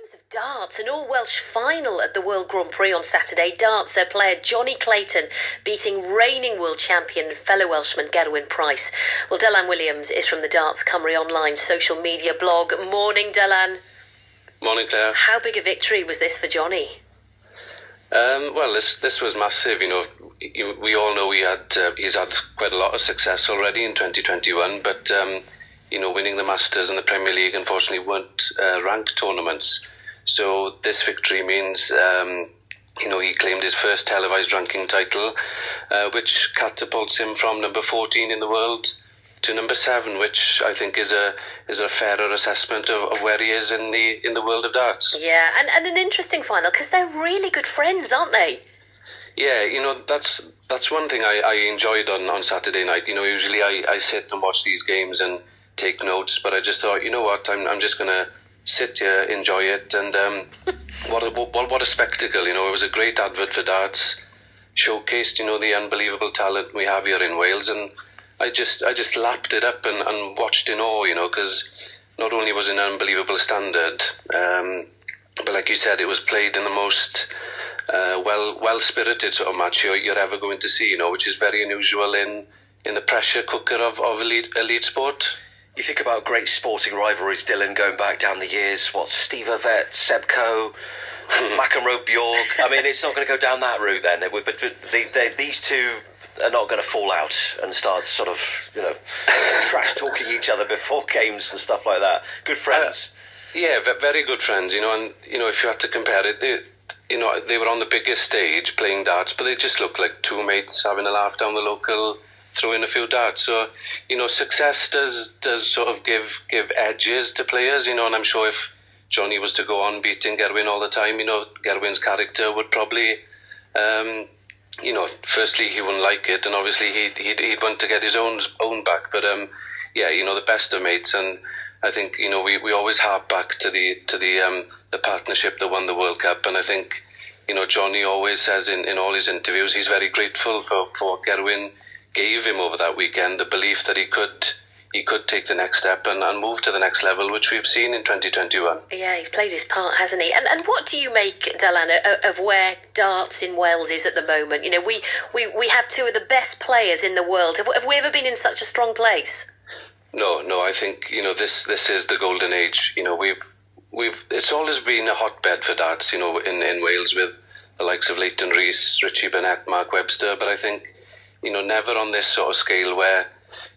terms of darts, an all-Welsh final at the World Grand Prix on Saturday. Dartser player Jonny Clayton beating reigning world champion and fellow Welshman Gerwyn Price. Well, Dylan Williams is from the Darts Cymru online social media blog. Morning, Dylan. Morning, Claire. How big a victory was this for Jonny? Well, this was massive. We all know he's had quite a lot of success already in 2021, but winning the Masters and the Premier League unfortunately weren't ranked tournaments. So this victory means he claimed his first televised ranking title, which catapults him from number 14 in the world to number 7, which I think is a fairer assessment of where he is in the world of darts. Yeah, and an interesting final because they're really good friends, aren't they? Yeah, that's one thing I enjoyed on Saturday night. Usually I sit and watch these games and take notes, but I just thought, you know what, I'm just gonna sit here, enjoy it, and what a spectacle. It was a great advert for darts, showcased the unbelievable talent we have here in Wales, and I just lapped it up and watched in awe, because not only was it an unbelievable standard, but like you said, it was played in the most well-spirited sort of match you're ever going to see, which is very unusual in the pressure cooker of elite sport. You think about great sporting rivalries, Dylan, going back down the years. Steve Ovett, Seb Coe, McEnroe, Bjork. I mean, it's not going to go down that route then. But these two are not going to fall out and start sort of, trash talking each other before games and stuff like that. Good friends. Yeah, very good friends. And if you had to compare it, they were on the biggest stage playing darts, but they just looked like two mates having a laugh down the local, throw in a few darts. So, success does sort of give edges to players, and I'm sure if Jonny was to go on beating Gerwyn all the time, Gerwyn's character would probably, firstly he wouldn't like it, and obviously he'd want to get his own back. But the best of mates, and I think we always harp back to the partnership that won the World Cup, and I think Jonny always says in all his interviews he's very grateful for what Gerwyn gave him over that weekend, the belief that he could take the next step and move to the next level, which we've seen in 2021. Yeah, he's played his part, hasn't he? And what do you make, Dylan, of where darts in Wales is at the moment? We have two of the best players in the world. Have we ever been in such a strong place? No, I think this is the golden age. It's always been a hotbed for darts, in Wales, with the likes of Leighton Rees, Richie Burnett, Mark Webster, but I think never on this sort of scale where,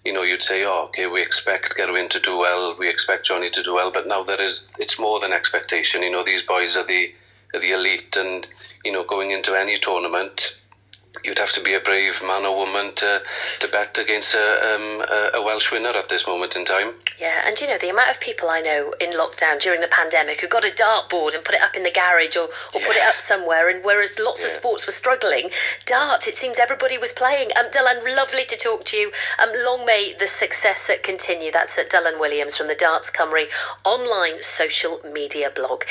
you'd say, we expect Gerwyn to do well, we expect Jonny to do well, but now it's more than expectation. These boys are the elite, and, going into any tournament, you'd have to be a brave man or woman to bet against a Welsh winner at this moment in time. Yeah, and the amount of people I know in lockdown during the pandemic who got a dartboard and put it up in the garage or put it up somewhere, and whereas lots of sports were struggling, darts, it seems everybody was playing. Dylan, lovely to talk to you. Long may the success continue. That's Dylan Williams from the Darts Cymru online social media blog.